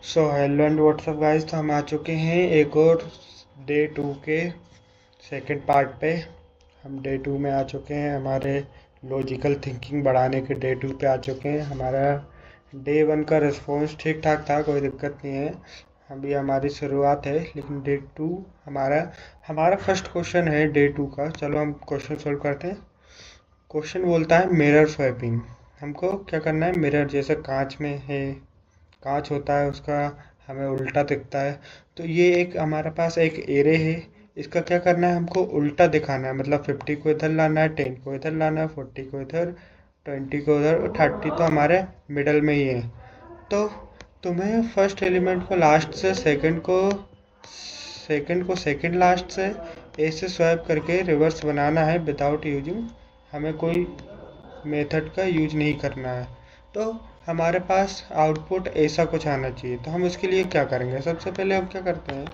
So hello and WhatsApp guys. तो हम आ चुके हैं एक और डे 2 के सेकंड पार्ट पे। हम डे 2 में आ चुके हैं, हमारे लॉजिकल थिंकिंग बढ़ाने के डे 2 पे आ चुके हैं। हमारा डे 1 का रिस्पॉन्स ठीक ठाक था, कोई दिक्कत नहीं है। अभी हमारी शुरुआत है, लेकिन डे 2 हमारा हमारा फर्स्ट क्वेश्चन है डे 2 का। चलो हम क्वेश्चन सोल्व करते हैं। क्वेश्चन बोलता है मिरर स्वैपिंग। हमको क्या करना है, मिरर जैसे कांच में है, कांच होता है उसका हमें उल्टा दिखता है। तो ये एक हमारे पास एक एरे है, इसका क्या करना है, हमको उल्टा दिखाना है। मतलब 50 को इधर लाना है, 10 को इधर लाना है, 40 को इधर, 20 को उधर और 30 तो हमारे मिडल में ही है। तो तुम्हें फर्स्ट एलिमेंट को लास्ट से, सेकंड को सेकंड लास्ट से ऐसे स्वैप करके रिवर्स बनाना है विदाउट यूजिंग, हमें कोई मेथड का यूज नहीं करना है। तो हमारे पास आउटपुट ऐसा कुछ आना चाहिए। तो हम इसके लिए क्या करेंगे, सबसे पहले हम क्या करते हैं,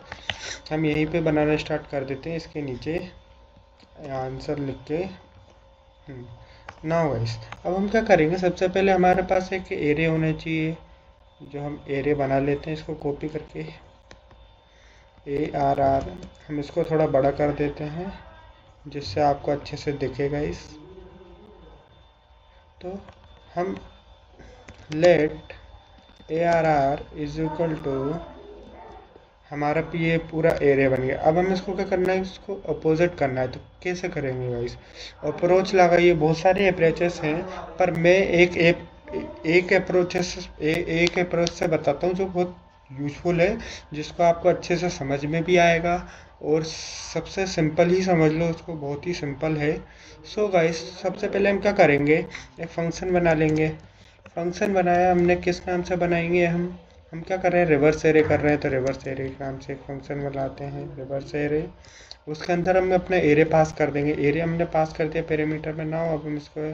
हम यहीं पे बनाना स्टार्ट कर देते हैं, इसके नीचे आंसर लिख के। नाउ गाइस, अब हम क्या करेंगे, सबसे पहले हमारे पास एक एरे होना चाहिए, जो हम एरे बना लेते हैं इसको कॉपी करके। ARR, हम इसको थोड़ा बड़ा कर देते हैं जिससे आपको अच्छे से दिखेगा इस। तो हम let ARR is equal to, हमारा ये पूरा एरे बन गया। अब हमें इसको क्या करना है, इसको अपोजिट करना है। तो कैसे करेंगे गाइस, अप्रोच लगाइए, बहुत सारे अप्रोचेस हैं, पर मैं एक एक अप्रोच से बताता हूँ जो बहुत यूज़फुल है, जिसको आपको अच्छे से समझ में भी आएगा। और सबसे सिंपल ही समझ लो उसको, बहुत ही सिंपल है। सो गाइस, सबसे पहले हम क्या करेंगे, एक फंक्शन बना लेंगे। फंक्शन बनाया हमने, किस नाम से बनाएंगे, हम क्या कर रहे हैं, रिवर्स एरे कर रहे हैं। तो रिवर्स एरे के नाम से एक फंक्शन बनाते हैं, रिवर्स एरे। उसके अंदर हम अपना एरे पास कर देंगे। एरे हमने पास कर दिया पैरामीटर में। नाउ अब हम इसको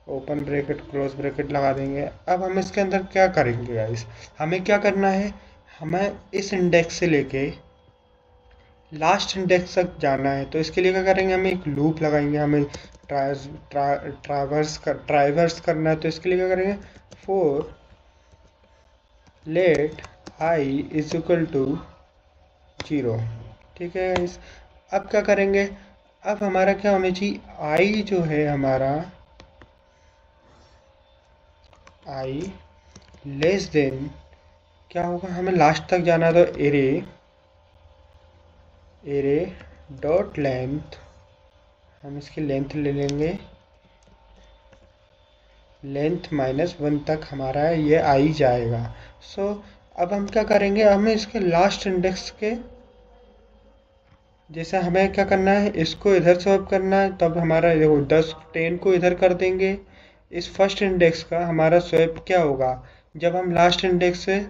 ओपन ब्रैकेट क्लोज ब्रैकेट लगा देंगे। अब हम इसके अंदर क्या करेंगे गाइस, हमें क्या करना है, हमें इस इंडेक्स से लेके लास्ट इंडेक्स तक जाना है। तो इसके लिए क्या करेंगे, हम एक लूप लगाएंगे। हमें ट्राइवर्स करना है। तो इसके लिए क्या करेंगे, for let I is equal to 0। ठीक है इस, अब क्या करेंगे, अब हमारा क्या होना चाहिए, आई जो है हमारा, आई लेस देन, क्या होगा, हमें लास्ट तक जाना है। तो एरे एरे डॉट लेंथ, हम इसकी लेंथ ले लेंगे, लेंथ -1 तक हमारा ये आई जाएगा। सो अब हम क्या करेंगे, हमें इसके लास्ट इंडेक्स के, जैसे हमें क्या करना है, इसको इधर स्वैप करना है। तब हमारा देखो 10 10 को इधर कर देंगे। इस फर्स्ट इंडेक्स का हमारा स्वैप क्या होगा, जब हम लास्ट इंडेक्स से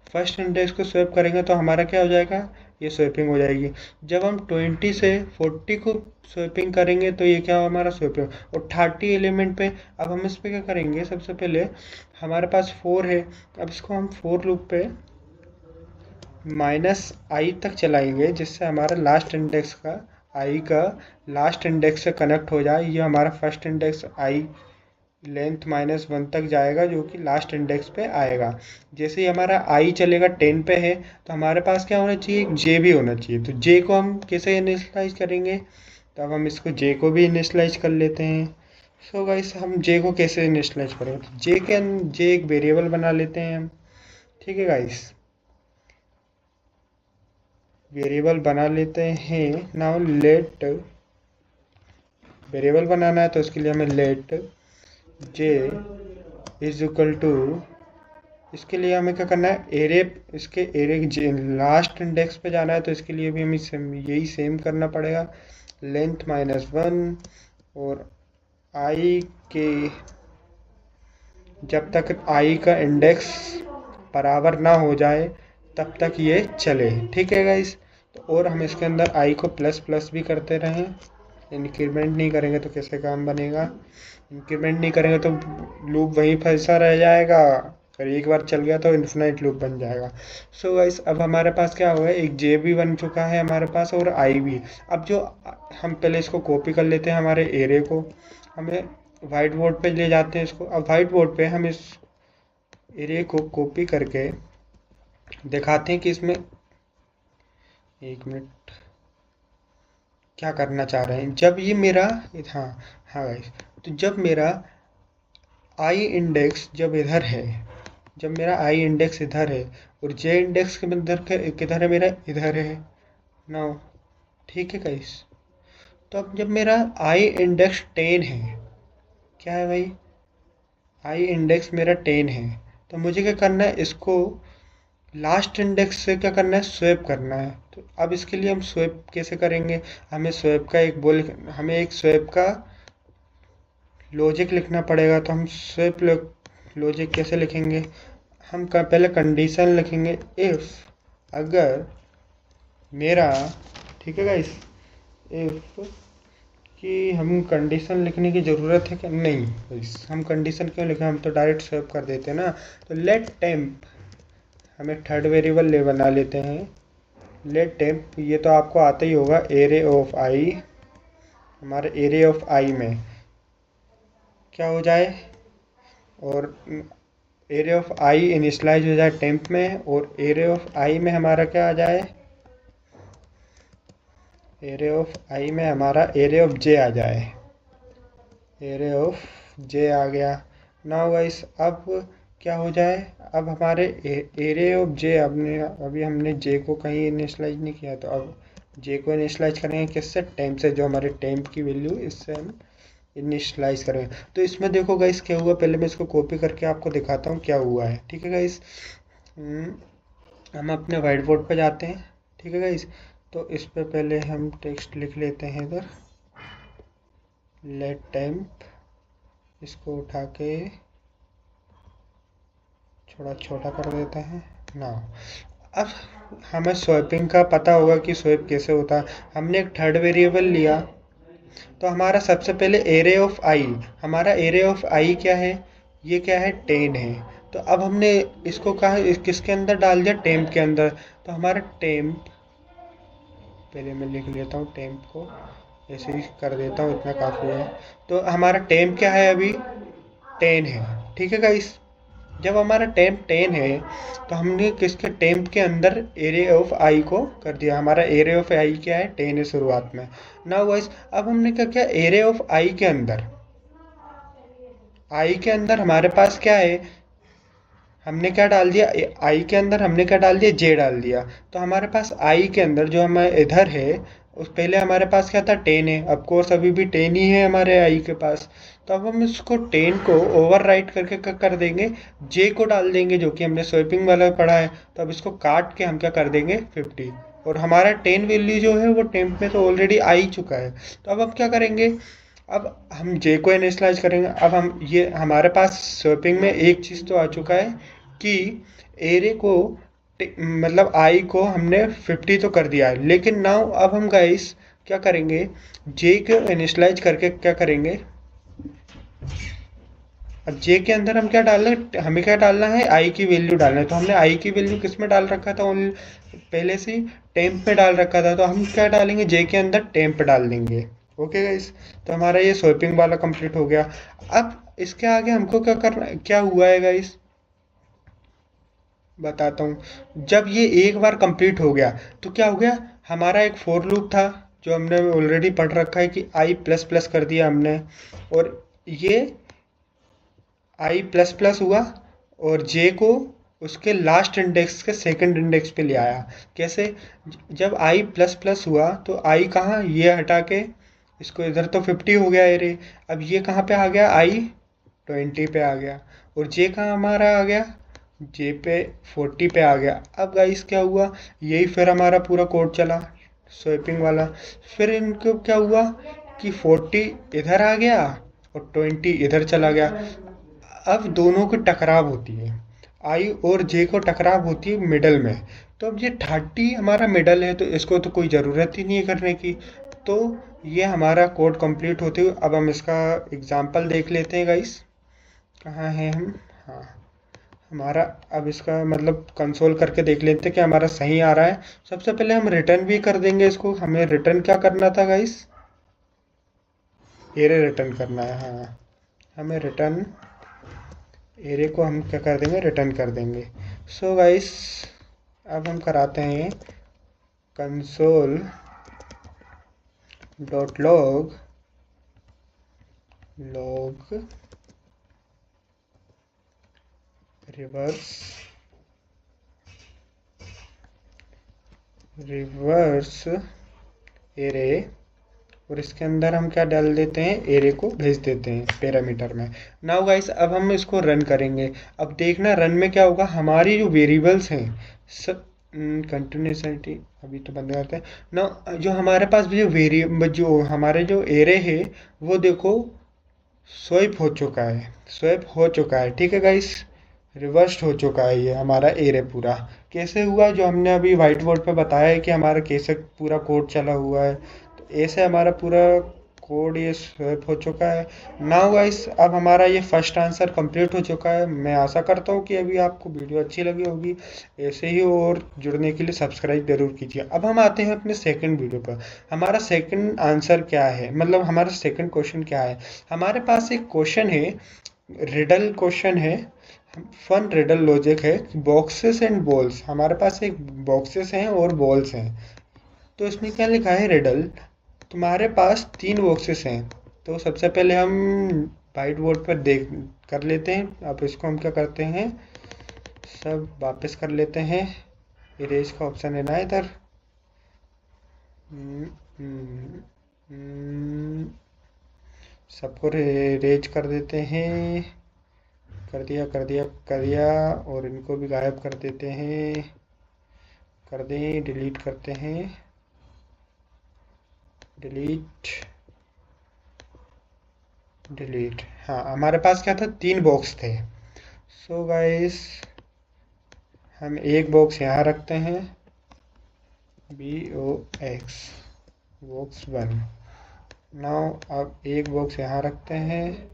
फर्स्ट इंडेक्स को स्वैप करेंगे तो हमारा क्या हो जाएगा, ये स्वैपिंग हो जाएगी। जब हम 20 से 40 को स्वैपिंग करेंगे तो ये क्या, हमारा स्वैपिंग। और 30 एलिमेंट पे, अब हम इस पर क्या करेंगे, सबसे पहले हमारे पास 4 है। अब इसको हम फोर लूप पे -i तक चलाएंगे, जिससे हमारा लास्ट इंडेक्स का, आई का लास्ट इंडेक्स से कनेक्ट हो जाए। ये हमारा फर्स्ट इंडेक्स आई लेंथ -1 तक जाएगा, जो कि लास्ट इंडेक्स पे आएगा। जैसे ही हमारा आई चलेगा 10 पे है, तो हमारे पास क्या होना चाहिए, एक जे भी होना चाहिए। तो जे को हम कैसे इनिशलाइज करेंगे, तो अब हम इसको जे को भी इनिशलाइज कर लेते हैं। सो गाइस, हम जे को कैसे इनिशलाइज करेंगे, तो जे एक वेरिएबल बना लेते हैं हम। ठीक है गाइस, वेरिएबल बना लेते हैं। नाउ लेट, वेरिएबल बनाना है तो इसके लिए हमें let J is equal to, इसके लिए हमें क्या करना है, एरे, इसके एरे लास्ट इंडेक्स पे जाना है। तो इसके लिए भी हमें यही सेम करना पड़ेगा, लेंथ -1। और आई के, जब तक आई का इंडेक्स बराबर ना हो जाए तब तक ये चले। ठीक है गाइस, तो और हम इसके अंदर आई को प्लस प्लस भी करते रहें। इंक्रीमेंट नहीं करेंगे तो कैसे काम बनेगा, इंक्रीमेंट नहीं करेंगे तो लूप वहीं फंसा रह जाएगा। अगर एक बार चल गया तो इन्फिनाइट लूप बन जाएगा। सो गाइस, अब हमारे पास क्या हुआ है, एक जे भी बन चुका है हमारे पास और आई भी। अब जो, हम पहले इसको कॉपी कर लेते हैं हमारे एरे को, हमें वाइट बोर्ड पे ले जाते हैं इसको। अब वाइट बोर्ड पे हम इस एरे को कॉपी करके दिखाते हैं कि इसमें, एक मिनट, क्या करना चाह रहे हैं। जब ये मेरा, हाँ हाँ गाइस, तो जब मेरा आई इंडेक्स जब इधर है, जब मेरा आई इंडेक्स इधर है और जे इंडेक्स के किधर है मेरा, इधर है ना, ठीक है गाइस। तो अब जब मेरा आई इंडेक्स 10 है, क्या है भाई, आई इंडेक्स मेरा 10 है, तो मुझे क्या करना है, इसको लास्ट इंडेक्स से क्या करना है, स्वैप करना है। तो अब इसके लिए हम स्वैप कैसे करेंगे, हमें स्वैप का एक हमें एक स्वैप का लॉजिक लिखना पड़ेगा। तो हम स्वैप लॉजिक कैसे लिखेंगे, हम पहले कंडीशन लिखेंगे, इफ़, अगर मेरा, ठीक है गाइस, इफ़, कि हम कंडीशन लिखने की ज़रूरत है कि नहीं, हम कंडीशन क्यों लिखें, हम तो डायरेक्ट स्वैप कर देते हैं ना। तो लेट टेम्प, हमें थर्ड वेरिएबल ले बना लेते हैं, लेट टेम्प, ये तो आपको आता ही होगा, एरे ऑफ आई, हमारे एरे ऑफ आई में क्या हो जाए, और एरे ऑफ आई इनिशलाइज हो जाए टेम्प में, और एरे ऑफ आई में हमारा क्या आ जाए, एरे ऑफ आई में हमारा एरे ऑफ जे आ जाए, एरे ऑफ जे आ गया। नाउ गाइस, अब क्या हो जाए, अब हमारे एरे ऑफ जे, अभी हमने जे को कहीं इनिशलाइज नहीं किया, तो अब जे को इनिशलाइज करेंगे किससे, टेम्प से, जो हमारे टेम्प की वैल्यू, इससे हम इनिशलाइज करेंगे। तो इसमें देखो गाइस क्या हुआ, पहले मैं इसको कॉपी करके आपको दिखाता हूँ क्या हुआ है, ठीक है गाइस। हम अपने वाइट बोर्ड पे जाते हैं, ठीक है गाइस। तो इस पे पहले हम टेक्स्ट लिख लेते हैं इधर, लेट टेम्प, इसको उठा के थोड़ा छोटा कर देते हैं ना। अब हमें स्वैपिंग का पता होगा कि स्वैप कैसे होता है। हमने एक थर्ड वेरिएबल लिया, तो हमारा सबसे पहले एरे ऑफ आई, हमारा एरे ऑफ आई क्या है, ये क्या है, 10 है। तो अब हमने इसको कहा, किसके अंदर डाल दिया, टेम्प के अंदर। तो हमारा टेम्प, पहले मैं लिख लेता हूँ टेम्प को, ऐसे ही कर देता हूँ, इतना काफ़ी है। तो हमारा टेम्प क्या है, अभी 10 है, ठीक है गाइस। जब हमारा टेम्प 10 है, तो हमने किसके, टेम्प के अंदर एरे ऑफ आई को कर दिया। हमारा एरे ऑफ आई क्या है, 10 है शुरुआत में। नाउ गाइस, अब हमने क्या किया, एरे ऑफ आई के अंदर, आई के अंदर हमारे पास क्या है, हमने क्या डाल दिया, आई के अंदर हमने क्या डाल दिया, जे डाल दिया। तो हमारे पास आई के अंदर जो हमारे इधर है, उस पहले हमारे पास क्या था, 10 है, ऑफ कोर्स अभी भी 10 ही है हमारे आई के पास। तो अब हम इसको 10 को ओवर राइट करके क्या कर देंगे, जे को डाल देंगे, जो कि हमने स्वैपिंग वाला पढ़ा है। तो अब इसको काट के हम क्या कर देंगे, 50, और हमारा 10 वैल्यू जो है वो टेम्प में तो ऑलरेडी आ ही चुका है। तो अब क्या करेंगे, अब हम जे को इनिशियलाइज करेंगे। अब हम, ये हमारे पास स्वैपिंग में एक चीज़ तो आ चुका है कि एरे को, मतलब आई को हमने 50 तो कर दिया है, लेकिन नाउ अब हम गाइस क्या करेंगे, जे को इनिशियलाइज करके क्या करेंगे, अब जे के अंदर हम क्या डालना है, हमें क्या डालना है, आई की वैल्यू डालना है। तो हमने आई की वैल्यू किस में डाल रखा था, पहले से टेम्प में डाल रखा था, तो हम क्या डालेंगे, जे के अंदर टेम्प डाल देंगे। ओके गाइस, तो हमारा ये स्वैपिंग वाला कंप्लीट हो गया। अब इसके आगे हमको क्या करना, क्या हुआ है गाइस, बताता हूँ। जब ये एक बार कंप्लीट हो गया, तो क्या हो गया, हमारा एक फोर लूप था जो हमने ऑलरेडी पढ़ रखा है कि आई प्लस प्लस कर दिया हमने, और ये आई प्लस प्लस हुआ, और जे को उसके लास्ट इंडेक्स के सेकंड इंडेक्स पे ले आया। कैसे, जब आई प्लस प्लस हुआ, तो आई कहाँ, ये हटा के इसको इधर, तो 50 हो गया एरे। अब ये कहाँ पे आ गया, आई 20 पे आ गया, और जे कहाँ हमारा आ गया, जे पे 40 पे आ गया। अब गाइस क्या हुआ, यही फिर हमारा पूरा कोड चला स्वैपिंग वाला। फिर इनको क्या हुआ कि 40 इधर आ गया और 20 इधर चला गया। अब दोनों की टकराव होती है, आई और जे को टकराव होती है मिडल में। तो अब ये 30 हमारा मिडल है, तो इसको तो कोई ज़रूरत ही नहीं है करने की। तो ये हमारा कोड कंप्लीट होते हुए, अब हम इसका एग्जांपल देख लेते हैं गाइस, कहाँ हैं हम, हाँ, हमारा, अब इसका मतलब कंसोल करके देख लेते हैं कि हमारा सही आ रहा है। सबसे पहले हम रिटर्न भी कर देंगे इसको। हमें रिटर्न क्या करना था गाइस, एरे रिटर्न करना है, हाँ, हमें रिटर्न, एरे को हम क्या कर देंगे, रिटर्न कर देंगे। सो गाइस, अब हम कराते हैं console dot log reverse array, और इसके अंदर हम क्या डाल देते हैं, एरे को भेज देते हैं पैरामीटर में। नाउ गाइस अब हम इसको रन करेंगे। अब देखना रन में क्या होगा, हमारी जो वेरिएबल्स हैं सब कंटिन्यूसलिटी अभी तो बंद करते हैं ना, जो हमारे पास जो वेरिएबल जो हमारे जो एरे है वो देखो स्वैप हो चुका है। ठीक है गाइस, रिवर्स्ड हो चुका है ये हमारा एरे पूरा। कैसे हुआ, जो हमने अभी व्हाइट बोर्ड पे बताया है कि हमारा कैसे पूरा कोड चला हुआ है, तो ऐसे हमारा पूरा कोड ये स्वैप हो चुका है। नाउ गाइस अब हमारा ये फर्स्ट आंसर कंप्लीट हो चुका है। मैं आशा करता हूँ कि अभी आपको वीडियो अच्छी लगी होगी। ऐसे ही और जुड़ने के लिए सब्सक्राइब जरूर कीजिए। अब हम आते हैं अपने सेकंड वीडियो पर। हमारा सेकंड आंसर क्या है, मतलब हमारा सेकंड क्वेश्चन क्या है। हमारे पास एक क्वेश्चन है, रिडल क्वेश्चन है, फन रिडल लॉजिक है, बॉक्सेस एंड बॉल्स। हमारे पास एक बॉक्सेस हैं और बॉल्स हैं। तो इसमें क्या लिखा है, रिडल तुम्हारे पास 3 बॉक्सेस हैं। तो सबसे पहले हम वाइट बोर्ड पर देख कर लेते हैं। अब इसको हम क्या करते हैं, सब वापस कर लेते हैं। इरेज का ऑप्शन है ना इधर, सबको इरेज कर देते हैं। कर दिया और इनको भी गायब कर देते हैं, कर दें, डिलीट करते हैं, डिलीट। हाँ हमारे पास क्या था, 3 बॉक्स थे। सो गाइस हम एक बॉक्स यहाँ रखते हैं, BOX बॉक्स 1। नाउ अब एक बॉक्स यहाँ रखते हैं,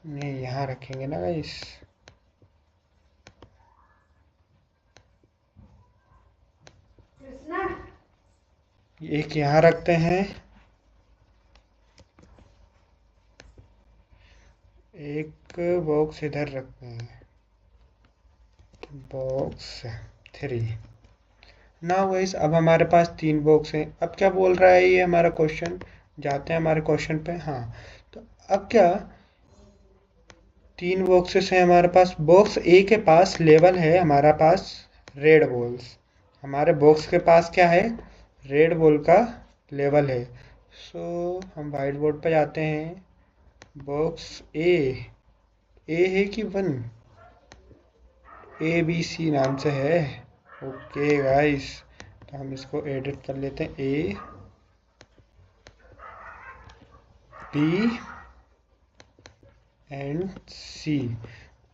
नहीं यहाँ रखेंगे ना गाइस, एक यहाँ रखते हैं, एक बॉक्स इधर रखते हैं, बॉक्स 3। ना गाइस अब हमारे पास 3 बॉक्स हैं। अब क्या बोल रहा है ये हमारा क्वेश्चन, जाते हैं हमारे क्वेश्चन पे। हाँ तो अब क्या, 3 बॉक्सेस हैं हमारे पास। बॉक्स ए के पास लेवल है हमारा पास रेड बॉल्स। हमारे बॉक्स के पास क्या है, रेड बॉल का लेवल है। सो हम वाइट बोर्ड पे जाते हैं, बॉक्स ए है कि 1, ABC नाम से है। ओके गाइस तो हम इसको एडिट कर लेते हैं, B एंड C।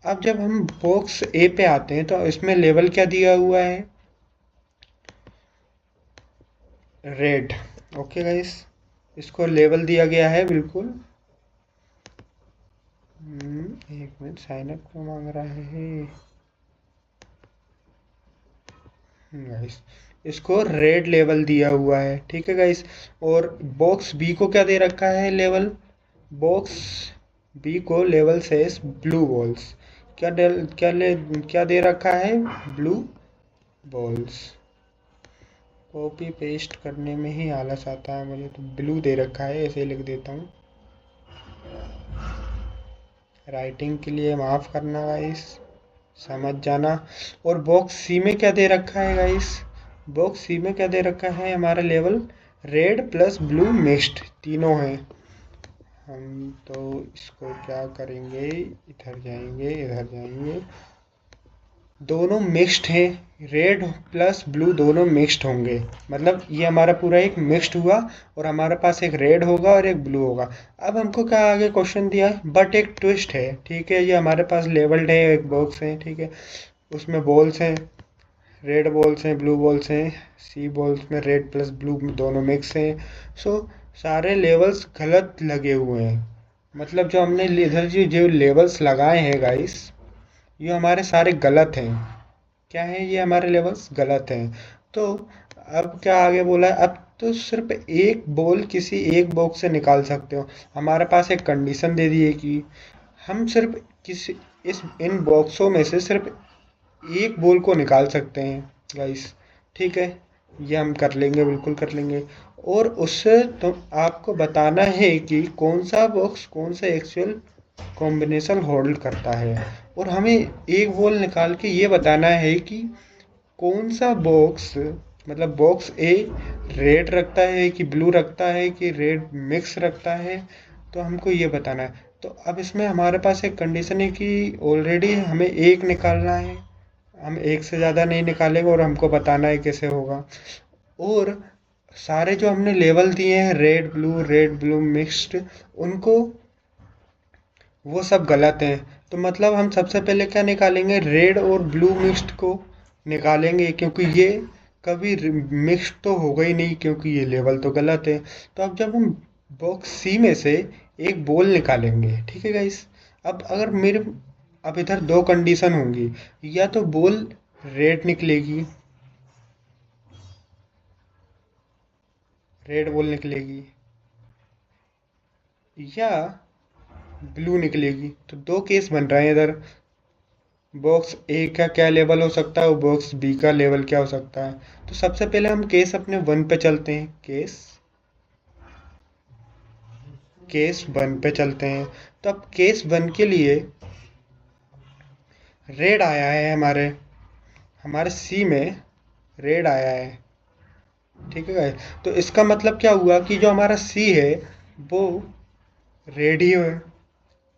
अब जब हम बॉक्स ए पे आते हैं तो इसमें लेवल क्या दिया हुआ है, रेड। ओके गाइस इसको लेवल दिया गया है बिल्कुल। एक मिनट, साइन अप क्यों मांग रहा है गाइस, इसको रेड लेवल दिया हुआ है। ठीक है गाइस, और बॉक्स बी को क्या दे रखा है लेवल, बॉक्स बी को लेवल से ब्लू बॉल्स। क्या दे रखा है, ब्लू बॉल्स। कॉपी पेस्ट करने में ही आलस आता है मुझे, तो ब्लू दे रखा है, ऐसे लिख देता हूँ। राइटिंग के लिए माफ़ करना गाइस, समझ जाना। और बॉक्स सी में क्या दे रखा है गाइस, बॉक्स सी में क्या दे रखा है, हमारा level red plus blue mixed तीनों हैं। हम तो इसको क्या करेंगे, इधर जाएंगे, दोनों मिक्स्ड हैं, रेड प्लस ब्लू दोनों मिक्स्ड होंगे। मतलब ये हमारा पूरा एक मिक्स्ड हुआ, और हमारे पास एक रेड होगा और एक ब्लू होगा। अब हमको क्या आगे क्वेश्चन दिया है, बट एक ट्विस्ट है। ठीक है, ये हमारे पास लेवल्ड है, एक बॉक्स है, ठीक है, उसमें बॉल्स हैं, रेड बॉल्स हैं, ब्लू बॉल्स हैं, सी बॉल्स में रेड प्लस ब्लू दोनों मिक्स हैं। सो सारे लेवल्स गलत लगे हुए हैं। मतलब जो हमने इधर जो लेवल्स लगाए हैं गाइस, ये हमारे सारे गलत हैं। क्या है, ये हमारे लेवल्स गलत हैं। तो अब क्या आगे बोला है, अब तो सिर्फ एक बॉल किसी एक बॉक्स से निकाल सकते हो। हमारे पास एक कंडीशन दे दी है कि हम सिर्फ किसी इस इन बॉक्सों में से सिर्फ एक बॉल को निकाल सकते हैं गाइस। ठीक है, ये हम कर लेंगे, बिल्कुल कर लेंगे। और उससे तो आपको बताना है कि कौन सा बॉक्स कौन सा एक्चुअल कॉम्बिनेशन होल्ड करता है, और हमें एक बॉल निकाल के ये बताना है कि कौन सा बॉक्स, मतलब बॉक्स ए रेड रखता है कि ब्लू रखता है कि रेड मिक्स रखता है, तो हमको ये बताना है। तो अब इसमें हमारे पास एक कंडीशन है कि ऑलरेडी हमें एक निकालना है, हम एक से ज़्यादा नहीं निकालेंगे, और हमको बताना है कैसे होगा। और सारे जो हमने लेवल दिए हैं रेड ब्लू मिक्स्ड, उनको वो सब गलत हैं। तो मतलब हम सबसे पहले क्या निकालेंगे, रेड और ब्लू मिक्स्ड को निकालेंगे, क्योंकि ये कभी मिक्स्ड तो होगा ही नहीं, क्योंकि ये लेवल तो गलत है। तो अब जब हम बॉक्स सी में से एक बॉल निकालेंगे, ठीक है गाइस। अब अगर मेरे अब इधर दो कंडीशन होंगी, या तो बॉल रेड निकलेगी, रेड बॉल निकलेगी, या ब्लू निकलेगी। तो दो केस बन रहे हैं इधर। बॉक्स ए का क्या लेवल हो सकता है और बॉक्स बी का लेवल क्या हो सकता है। तो सबसे पहले हम केस अपने वन पे चलते हैं, केस केस वन पे चलते हैं। तो अब केस वन के लिए रेड आया है, हमारे हमारे सी में रेड आया है। ठीक है guys? तो इसका मतलब क्या हुआ कि जो हमारा सी है वो रेड ही है,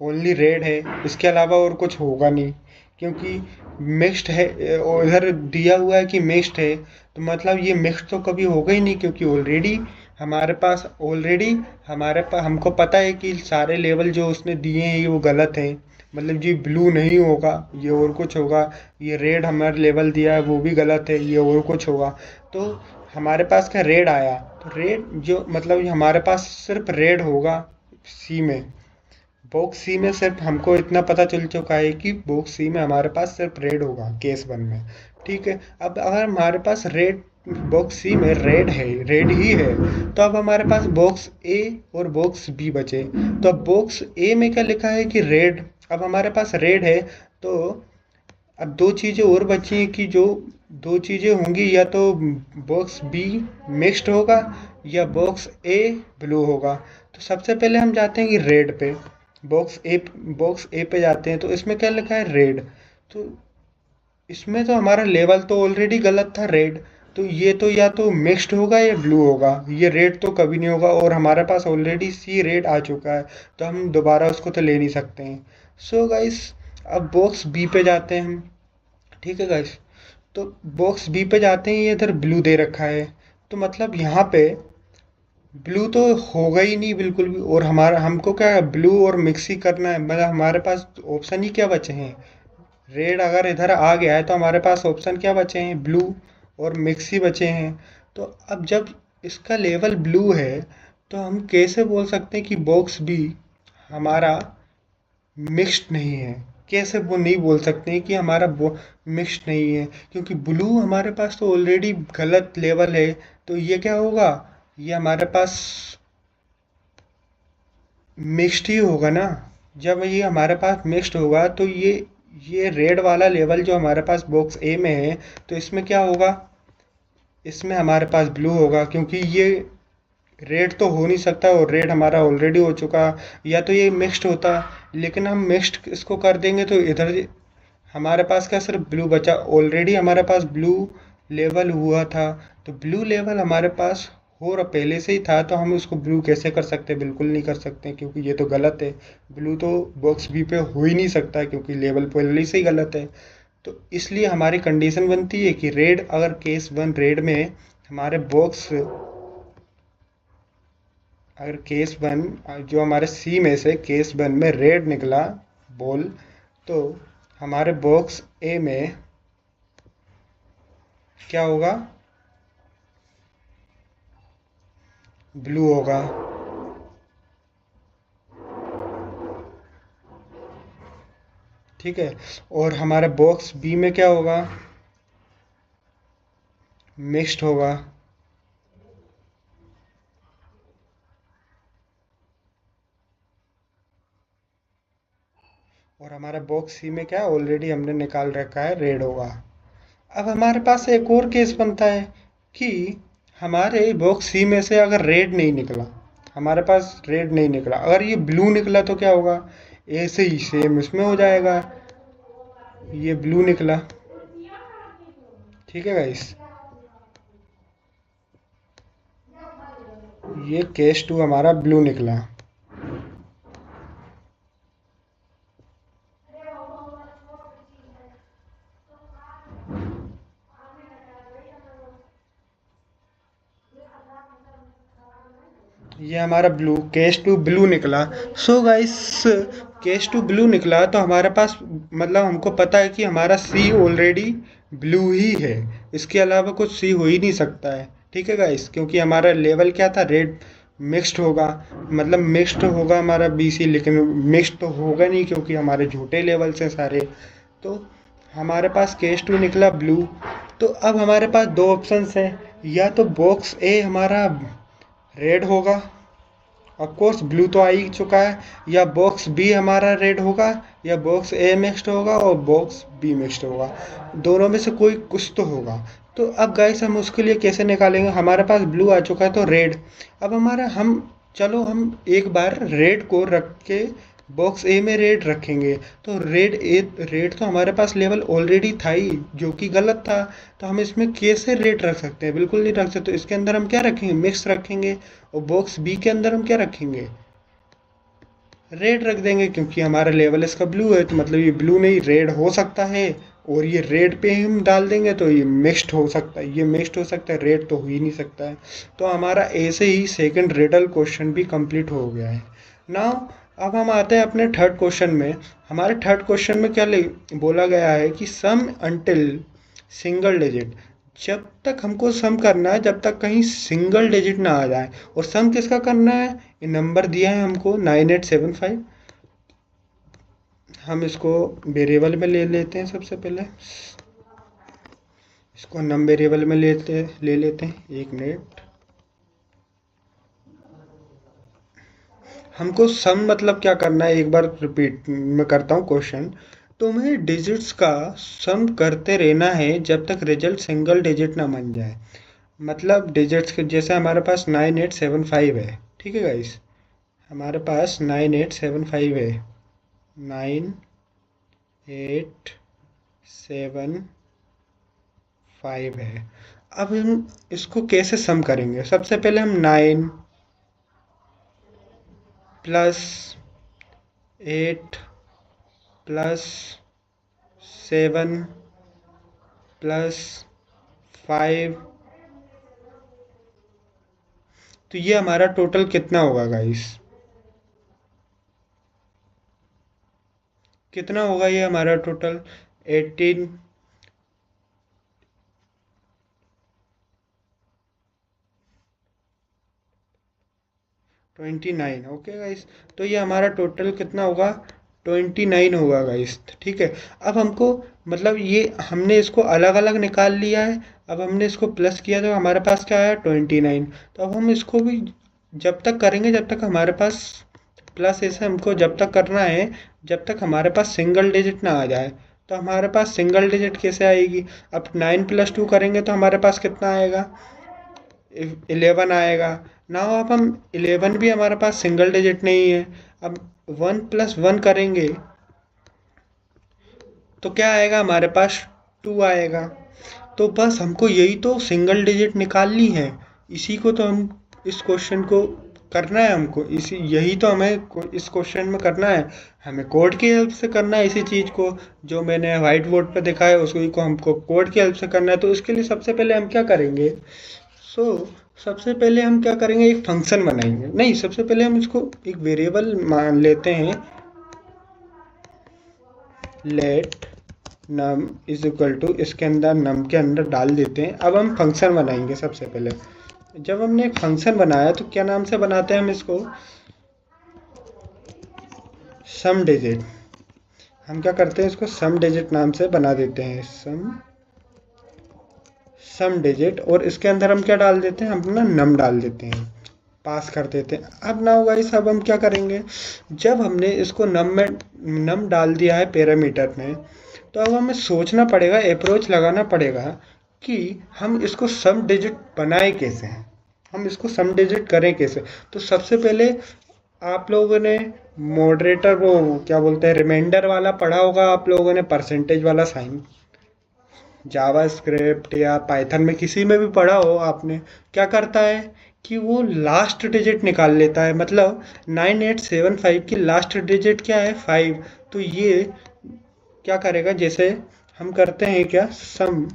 ओनली रेड है, इसके अलावा और कुछ होगा नहीं, क्योंकि मिक्स्ड है। और इधर दिया हुआ है कि मिक्स्ड है, तो मतलब ये मिक्स्ड तो कभी होगा ही नहीं, क्योंकि हमारे पास हमको पता है कि सारे लेवल जो उसने दिए हैं ये वो गलत हैं। मतलब जी ब्लू नहीं होगा, ये और कुछ होगा। ये रेड हमारे लेवल दिया है वो भी गलत है, ये और कुछ होगा। तो हमारे पास क्या रेड आया, तो रेड जो मतलब ये हमारे पास सिर्फ रेड होगा सी में। बॉक्स सी में सिर्फ हमको इतना पता चल चुका है कि बॉक्स सी में हमारे पास सिर्फ रेड होगा केस वन में। ठीक है, अब अगर हमारे पास रेड बॉक्स सी में रेड ही है, तो अब हमारे पास बॉक्स ए और बॉक्स बी बचे। तो अब बॉक्स ए में क्या लिखा है कि रेड, अब हमारे पास रेड है। तो अब दो चीज़ें और बची हैं कि जो दो चीज़ें होंगी, या तो बॉक्स बी मिक्स्ड होगा या बॉक्स ए ब्लू होगा। तो सबसे पहले हम जाते हैं कि रेड पे, बॉक्स ए पे जाते हैं। तो इसमें क्या लिखा है रेड, तो इसमें तो हमारा लेवल तो ऑलरेडी गलत था रेड। तो ये तो या तो मिक्स्ड होगा या ब्लू होगा, ये रेड तो कभी नहीं होगा, और हमारे पास ऑलरेडी सी रेड आ चुका है, तो हम दोबारा उसको तो ले नहीं सकते हैं। सो गाइस, अब बॉक्स बी पे जाते हैं हम। ठीक है गाइस, तो बॉक्स बी पे जाते हैं, ये इधर ब्लू दे रखा है। तो मतलब यहाँ पे ब्लू तो होगा ही नहीं बिल्कुल भी, और हमारा हमको क्या ब्लू और मिक्स ही करना है। मतलब हमारे पास ऑप्शन ही क्या बचे हैं, रेड अगर इधर आ गया है तो हमारे पास ऑप्शन क्या बचे हैं, ब्लू और मिक्स ही बचे हैं। तो अब जब इसका लेवल ब्लू है, तो हम कैसे बोल सकते हैं कि बॉक्स बी हमारा मिक्स्ड नहीं है। कैसे वो नहीं बोल सकते हैं कि हमारा मिक्स्ड नहीं है, क्योंकि ब्लू हमारे पास तो ऑलरेडी गलत लेवल है। तो ये क्या होगा, ये हमारे पास मिक्स्ड ही होगा ना। जब ये हमारे पास मिक्स्ड होगा तो ये रेड वाला लेवल जो हमारे पास बॉक्स ए में है, तो इसमें क्या होगा, इसमें हमारे पास ब्लू होगा, क्योंकि ये रेड तो हो नहीं सकता, और रेड हमारा ऑलरेडी हो चुका। या तो ये मिक्स्ड होता, लेकिन हम मिक्स्ड इसको कर देंगे तो इधर हमारे पास क्या सिर्फ ब्लू बचा। ऑलरेडी हमारे पास ब्लू लेवल हुआ था, तो ब्लू लेवल हमारे पास हो रहा पहले से ही था, तो हम उसको ब्लू कैसे कर सकते हैं, बिल्कुल नहीं कर सकते, क्योंकि ये तो गलत है। ब्लू तो बॉक्स बी पे हो ही नहीं सकता, क्योंकि लेवल पहले से ही गलत है। तो इसलिए हमारी कंडीशन बनती है कि रेड, अगर केस वन रेड में हमारे बॉक्स, अगर केस वन जो हमारे सी में से केस वन में रेड निकला बॉल, तो हमारे बॉक्स ए में क्या होगा, ब्लू होगा। ठीक है, और हमारे बॉक्स बी में क्या होगा, मिक्स्ड होगा। और हमारा बॉक्स सी में क्या है, ऑलरेडी हमने निकाल रखा है रेड होगा। अब हमारे पास एक और केस बनता है कि हमारे बॉक्स सी में से अगर रेड नहीं निकला, हमारे पास रेड नहीं निकला, अगर ये ब्लू निकला तो क्या होगा, ऐसे ही सेम इसमें हो जाएगा, ये ब्लू निकला। ठीक है गाइस, ये केस 2 हमारा ब्लू निकला। ये हमारा ब्लू, केस 2 ब्लू निकला। सो गाइस, केस 2 ब्लू निकला तो हमारे पास मतलब हमको पता है कि हमारा सी ऑलरेडी ब्लू ही है, इसके अलावा कुछ सी हो ही नहीं सकता है। ठीक है गाइस, क्योंकि हमारा लेवल क्या था, रेड मिक्स्ड होगा, मतलब मिक्स्ड होगा हमारा बीसी, लेकिन मिक्स्ड तो होगा नहीं क्योंकि हमारे झूठे लेवल्स हैं सारे। तो हमारे पास केस 2 निकला ब्लू। तो अब हमारे पास दो ऑप्शंस हैं, या तो बॉक्स ए हमारा रेड होगा, ऑफ कोर्स ब्लू तो आ ही चुका है, या बॉक्स बी हमारा रेड होगा, या बॉक्स ए मिक्स्ड होगा और बॉक्स बी मिक्स्ड होगा। दोनों में से कोई कुछ तो होगा। तो अब गाइस हम उसके लिए कैसे निकालेंगे, हमारे पास ब्लू आ चुका है तो रेड। अब हमारा हम चलो हम एक बार रेड को रख के बॉक्स ए में रेड रखेंगे, तो रेड तो हमारे पास लेवल ऑलरेडी था ही, जो कि गलत था। तो हम इसमें कैसे रेड रख सकते हैं, बिल्कुल नहीं रख सकते। तो इसके अंदर हम क्या रखेंगे, मिक्स रखेंगे, और बॉक्स बी के अंदर हम क्या रखेंगे, रेड रख देंगे, क्योंकि हमारा लेवल इसका ब्लू है, तो मतलब ये ब्लू नहीं रेड हो सकता है। और ये रेड पे ही हम डाल देंगे तो ये मिक्स्ड हो सकता है, ये मिक्स्ड हो सकता है, रेड तो हो ही नहीं सकता है। तो हमारा ऐसे ही सेकंड रिडल क्वेश्चन भी कंप्लीट हो गया है। नाउ अब हम आते हैं अपने थर्ड क्वेश्चन में। हमारे थर्ड क्वेश्चन में क्या बोला गया है कि सम अंटिल सिंगल डिजिट, जब तक हमको सम करना है जब तक कहीं सिंगल डिजिट ना आ जाए। और सम किसका करना है, ये नंबर दिया है हमको 9875। हम इसको वेरिएबल में ले लेते हैं, सबसे पहले इसको नम वेरिएबल में ले लेते हैं, एक मिनट। हमको सम मतलब क्या करना है, एक बार रिपीट मैं करता हूँ क्वेश्चन। तुम्हें डिजिट्स का सम करते रहना है जब तक रिजल्ट सिंगल डिजिट ना बन जाए। मतलब डिजिट्स के जैसे हमारे पास 9875 है, ठीक है गाइस, हमारे पास 9875 है, 9875 है। अब हम इसको कैसे सम करेंगे, सबसे पहले हम 9 प्लस 8 प्लस 7 प्लस 5, तो ये हमारा टोटल कितना होगा गाइस, कितना होगा ये हमारा टोटल, 18 29। ओके गाइस, तो ये हमारा टोटल कितना होगा, 29 होगा गाइस। ठीक है, अब हमको मतलब ये हमने इसको अलग अलग निकाल लिया है, अब हमने इसको प्लस किया तो हमारे पास क्या आया, 29। तो अब हम इसको भी जब तक करेंगे जब तक हमारे पास प्लस, ऐसे हमको जब तक करना है जब तक हमारे पास सिंगल डिजिट ना आ जाए। तो हमारे पास सिंगल डिजिट कैसे आएगी, अब 9 + 2 करेंगे तो हमारे पास कितना आएगा, 11 आएगा। नाउ अब हम 11 भी हमारे पास सिंगल डिजिट नहीं है, अब 1 + 1 करेंगे तो क्या आएगा हमारे पास, 2 आएगा। तो बस हमको यही तो सिंगल डिजिट निकालनी है, इसी को तो हम इस क्वेश्चन को करना है, हमको इसी यही तो हमें इस क्वेश्चन में करना है। हमें कोड की हेल्प से करना है इसी चीज़ को, जो मैंने वाइट बोर्ड पे दिखाया उसको को हमको कोड की हेल्प से करना है। तो इसके लिए सबसे पहले हम क्या करेंगे, सबसे पहले हम क्या करेंगे, एक फंक्शन बनाएंगे, नहीं सबसे पहले हम इसको एक वेरिएबल मान लेते हैं, let num is equal to, इसके अंदर नम के अंदर डाल देते हैं। अब हम फंक्शन बनाएंगे सबसे पहले। जब हमने एक फंक्शन बनाया तो क्या नाम से बनाते हैं हम इसको, सम डिजिट। हम क्या करते हैं, इसको सम डिजिट नाम से बना देते हैं, सम डिजिट। और इसके अंदर हम क्या डाल देते हैं, हम अपना नम डाल देते हैं। पास कर देते हैं। अब ना होगा इस, अब हम क्या करेंगे, जब हमने इसको नम डाल दिया है पैरामीटर में, तो अब हमें सोचना पड़ेगा, अप्रोच लगाना पड़ेगा कि हम इसको सम डिजिट बनाए कैसे हैं, हम इसको सम डिजिट करें कैसे। तो सबसे पहले आप लोगों ने मॉडरेटर, वो क्या बोलते हैं, रिमाइंडर वाला पढ़ा होगा आप लोगों ने, परसेंटेज वाला साइन, जावा स्क्रिप्ट या पाइथन में किसी में भी पढ़ा हो आपने। क्या करता है कि वो लास्ट डिजिट निकाल लेता है, मतलब 9875 की लास्ट डिजिट क्या है, 5। तो ये क्या करेगा, जैसे हम करते हैं क्या, सम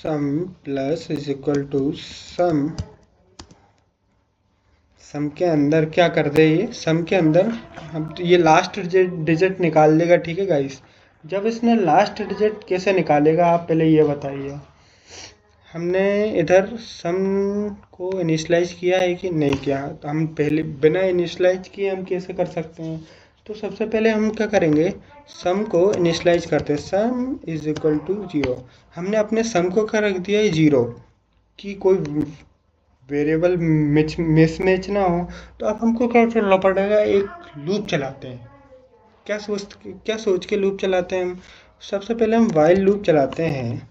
सम plus is equal to some, सम के अंदर क्या कर दे, ये सम के अंदर हम तो ये लास्ट डिजिट निकाल देगा, ठीक है गाइस। जब इसने लास्ट डिजिट कैसे निकालेगा, आप पहले ये बताइए। हमने इधर सम को इनिशलाइज किया है कि नहीं किया, तो हम पहले बिना इनिशलाइज किए हम कैसे कर सकते हैं। तो सबसे पहले हम क्या करेंगे, सम को इनिशलाइज करते हैं, सम इज इक्वल टू 0। हमने अपने सम को क्या रख दिया है, 0, कि कोई वेरिएबल मिसमैच ना हो। तो अब हमको क्या करना पड़ेगा, एक लूप चलाते हैं। क्या सोच के लूप चलाते हैं हम, सबसे पहले हम वाइल लूप चलाते हैं।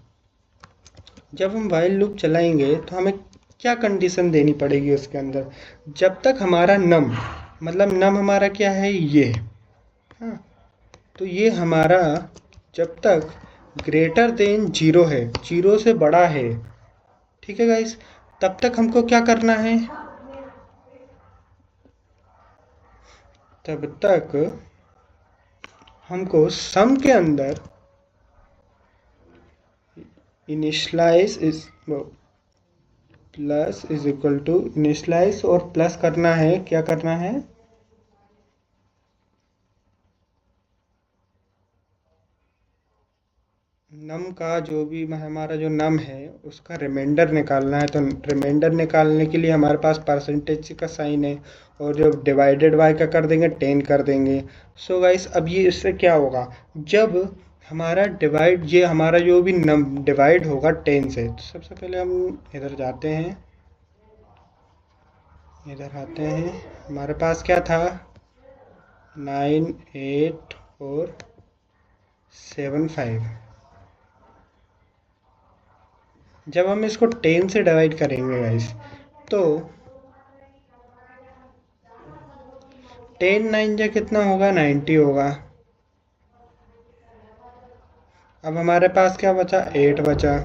जब हम वाइल लूप चलाएंगे तो हमें क्या कंडीशन देनी पड़ेगी उसके अंदर, जब तक हमारा नम, मतलब नम हमारा क्या है, ये, हाँ, तो ये हमारा जब तक ग्रेटर देन 0 है, 0 से बड़ा है, ठीक है गाइस, तब तक हमको क्या करना है, तब तक हमको सम के अंदर initialise is plus is equal to initialise और प्लस करना है, क्या करना है, नम का जो भी हमारा जो नम है उसका रिमाइंडर निकालना है। तो रिमाइंडर निकालने के लिए हमारे पास परसेंटेज का साइन है, और जब डिवाइडेड बाय का कर देंगे, 10 कर देंगे। सो गाइस, अब ये इससे क्या होगा, जब हमारा डिवाइड, ये हमारा जो भी नम डिवाइड होगा 10 से, तो सबसे पहले हम इधर जाते हैं, इधर आते हैं, हमारे पास क्या था, 9 8 और 7 5। जब हम इसको 10 से डिवाइड करेंगे गाइस, तो 10 9 जा कितना होगा, 90 होगा। अब हमारे पास क्या बचा, 8 बचा,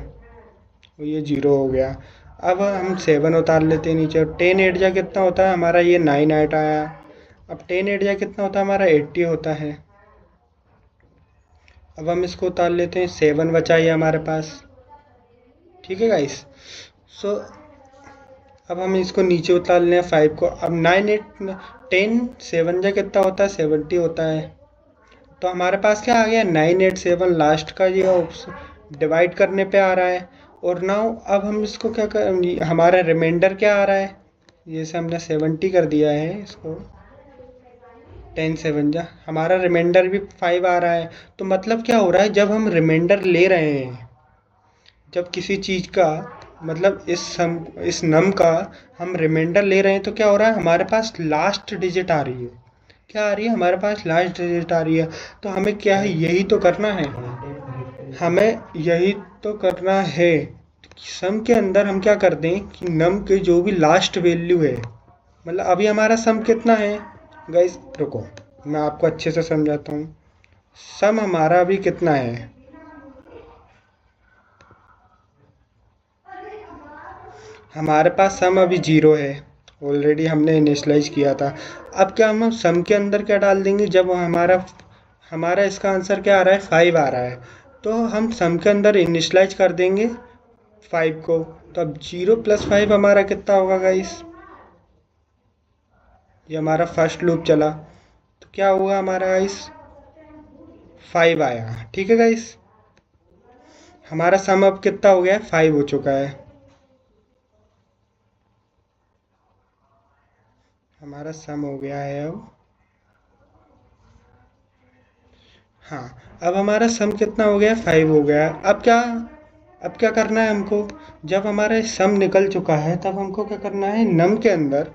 वो ये 0 हो गया। अब हम 7 उतार लेते हैं नीचे, 10 8 जा कितना होता है हमारा, ये 9 8 आया। अब 10 8 जा कितना होता है हमारा, 80 होता है। अब हम इसको उतार लेते हैं, 7 बचा ये हमारे पास, ठीक है गाइस। सो अब हम इसको नीचे उतार लें 5 को। अब 9 8 10 7 जा कितना होता है, 70 होता है। तो हमारे पास क्या आ गया, 987 लास्ट का ये ऑप्शन डिवाइड करने पे आ रहा है। और नाउ अब हम इसको क्या कर, हमारा रिमाइंडर क्या आ रहा है, जैसे हमने 70 कर दिया है इसको, 10 7 जा हमारा रिमाइंडर भी 5 आ रहा है। तो मतलब क्या हो रहा है, जब हम रिमाइंडर ले रहे हैं, जब किसी चीज़ का, मतलब इस नम का हम रिमाइंडर ले रहे हैं, तो क्या हो रहा है, हमारे पास लास्ट डिजिट आ रही है, क्या आ रही है, हमारे पास लास्ट डिजिट आ रही है। तो हमें क्या है, यही तो करना है, हमें यही तो करना है। सम के अंदर हम क्या कर दें कि नम के जो भी लास्ट वैल्यू है, मतलब अभी हमारा सम कितना है गाइस, रुको मैं आपको अच्छे से समझाता हूँ। सम हमारा अभी कितना है, हमारे पास सम अभी 0 है, ऑलरेडी हमने इनिशलाइज किया था। अब क्या हम सम के अंदर क्या डाल देंगे, जब हमारा हमारा इसका आंसर क्या आ रहा है, 5 आ रहा है, तो हम सम के अंदर इनिशलाइज कर देंगे 5 को। तो अब 0 प्लस 5 हमारा कितना होगा गाइस, ये हमारा फर्स्ट लूप चला, तो क्या हुआ हमारा गाइस, 5 आया, ठीक है गाइस। हमारा सम अब कितना हो गया है, 5 हो चुका है, हमारा सम हो गया है अब। हाँ, अब हमारा सम कितना हो गया, 5 हो गया। अब क्या, अब क्या करना है हमको, जब हमारा सम निकल चुका है तब हमको क्या करना है, नम के अंदर,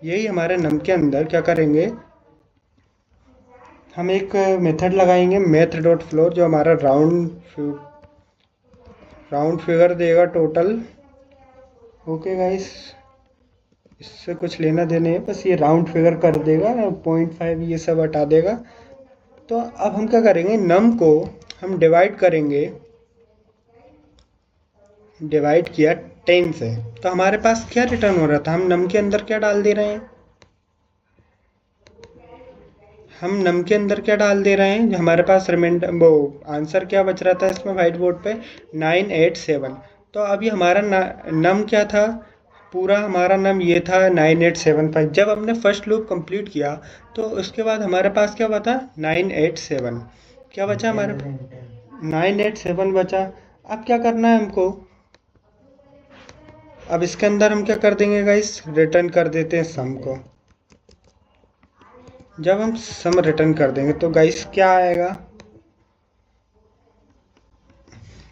यही हमारे नम के अंदर क्या करेंगे, हम एक मेथड लगाएंगे मैथ डॉट फ्लोर, जो हमारा राउंड फिगर देगा टोटल। ओके गाइस, इससे कुछ लेना देना है, बस ये राउंड फिगर कर देगा, 0.5 ये सब हटा देगा। तो अब हम क्या करेंगे, नम को हम डिवाइड करेंगे, डिवाइड किया 10 से, तो हमारे पास क्या रिटर्न हो रहा था, हम नम के अंदर क्या डाल दे रहे हैं, हम नम के अंदर क्या डाल दे रहे हैं, हमारे पास रिमाइंडर वो आंसर क्या बच रहा था इसमें व्हाइट बोर्ड पे, 987। तो अभी हमारा नम क्या था, पूरा हमारा नम ये था 9875। जब हमने फर्स्ट लूप कंप्लीट किया तो उसके बाद हमारे पास क्या बचा, 987, क्या बचा हमारे 987 बचा। अब क्या करना है हमको, अब इसके अंदर हम क्या कर देंगे गाइस, रिटर्न कर देते हैं सम को। जब हम सम रिटर्न कर देंगे तो गाइस क्या आएगा,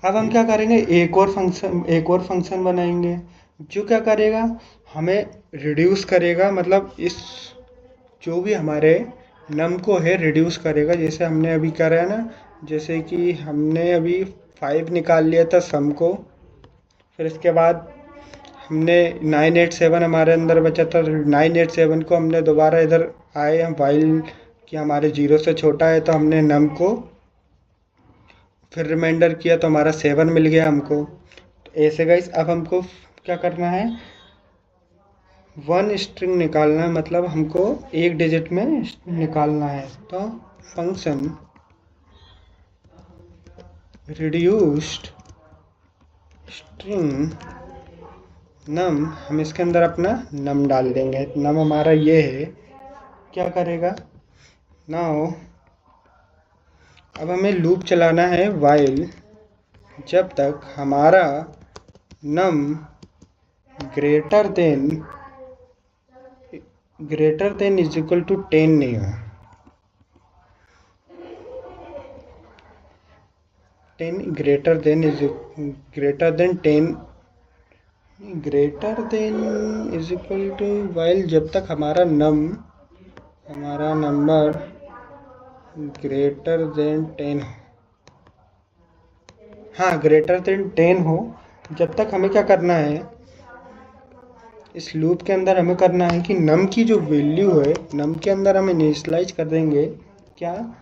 अब हम क्या करेंगे, एक और फंक्शन बनाएंगे जो क्या करेगा, हमें रिड्यूस करेगा, मतलब इस जो भी हमारे नम को है रिड्यूस करेगा, जैसे हमने अभी करा है ना, जैसे कि हमने अभी 5 निकाल लिया था सम को, फिर इसके बाद हमने 987 हमारे अंदर बचा था, 987 को हमने दोबारा इधर आए हम वाइल कि हमारे 0 से छोटा है, तो हमने नम को फिर रिमाइंडर किया तो हमारा 7 मिल गया हमको। तो ऐसे गाइस अब हमको क्या करना है, 1 स्ट्रिंग निकालना है, मतलब हमको एक डिजिट में निकालना है। तो फंक्शन रिड्यूस्ड स्ट्रिंग नम, हम इसके अंदर अपना नम डाल देंगे, नम हमारा ये है, क्या करेगा नाउ, अब हमें लूप चलाना है वाइल जब तक हमारा num greater than is equal to 10 नहीं हो, 10 greater than 10 is equal to while जब तक हमारा नंबर ग्रेटर देन 10 हो, हाँ ग्रेटर देन 10 हो, जब तक हमें क्या करना है, इस लूप के अंदर हमें करना है कि नम की जो वैल्यू है, नम के अंदर हम इनिशियलाइज कर देंगे क्या,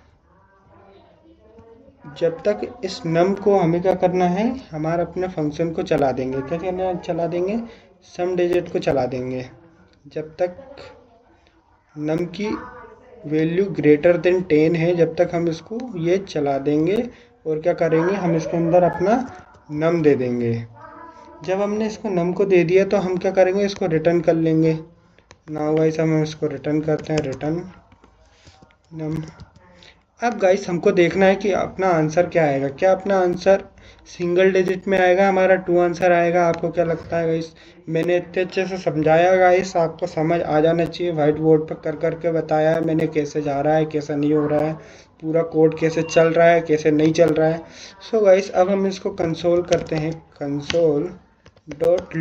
जब तक इस नम को हमें क्या करना है, हमारा अपने फंक्शन को चला देंगे, क्या करना चला देंगे, सम डिजिट को चला देंगे, जब तक नम की वैल्यू ग्रेटर देन 10 है, जब तक हम इसको ये चला देंगे, और क्या करेंगे, हम इसके अंदर अपना नम दे देंगे। जब हमने इसको नम को दे दिया तो हम क्या करेंगे, इसको रिटर्न कर लेंगे। नाउ गाइस हम इसको रिटर्न करते हैं, रिटर्न नम। अब गाइस हमको देखना है कि अपना आंसर क्या आएगा, क्या अपना आंसर सिंगल डिजिट में आएगा, हमारा 2 आंसर आएगा, आपको क्या लगता है गाइस। मैंने इतने अच्छे से समझाया गाइस, आपको समझ आ जाना चाहिए, व्हाइट बोर्ड पर कर करके बताया है मैंने, कैसे जा रहा है कैसा नहीं हो रहा है, पूरा कोड कैसे चल रहा है कैसे नहीं चल रहा है। सो गाइस अब हम इसको कंसोल करते हैं, console dot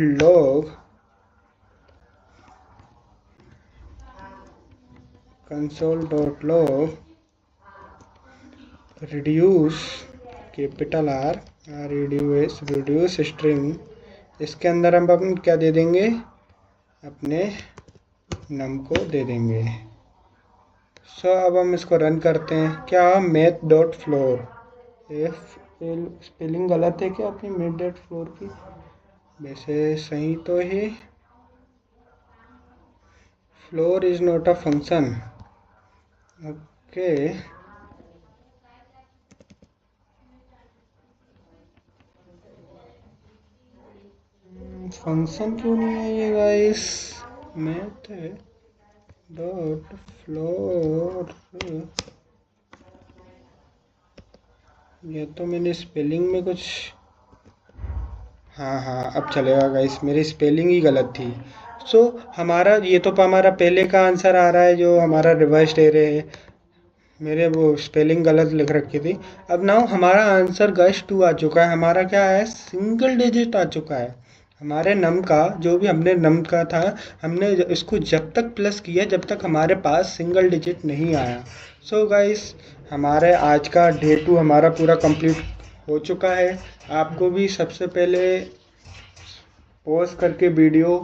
log, reduce capital R reduce string, इसके अंदर हम अपन क्या दे देंगे, अपने नम को दे देंगे। सो अब हम इसको रन करते हैं, क्या मैथ डॉट फ्लोर, स्पेलिंग गलत है क्या अपनी मैथ डॉट फ्लोर की, वैसे सही तो है, floor is not a function. Okay function क्यों नहीं है ये गाइस, मैथ डॉट फ्लोर, ये तो मैंने स्पेलिंग में कुछ, हाँ अब चलेगा गाइस, मेरी स्पेलिंग ही गलत थी। हमारा ये तो हमारा पहले का आंसर आ रहा है जो हमारा रिवर्स्ड एरे है, मेरे वो स्पेलिंग गलत लिख रखी थी। अब नाउ हमारा आंसर गाइस 2 आ चुका है। हमारा क्या है, सिंगल डिजिट आ चुका है। हमारे नम का जो भी हमने नम का था, हमने इसको जब तक प्लस किया जब तक हमारे पास सिंगल डिजिट नहीं आया। सो गाइस, हमारे आज का डे 2 हमारा पूरा कंप्लीट हो चुका है। आपको भी सबसे पहले पॉज करके वीडियो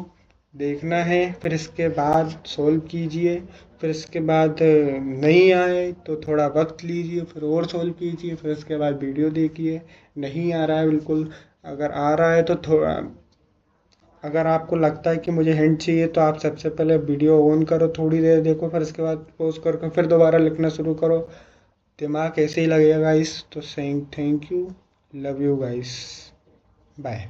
देखना है, फिर इसके बाद सोल्व कीजिए। फिर इसके बाद नहीं आए तो थोड़ा वक्त लीजिए, फिर और सोल्व कीजिए, फिर इसके बाद वीडियो देखिए। नहीं आ रहा है बिल्कुल, अगर आ रहा है तो थोड़ा, अगर आपको लगता है कि मुझे हिंट चाहिए तो आप सबसे पहले वीडियो ऑन करो, थोड़ी देर देखो, फिर इसके बाद पॉज करके फिर दोबारा लिखना शुरू करो। दिमाग ऐसे ही लगेगा गाइस। तो saying thank you, love you guys, bye.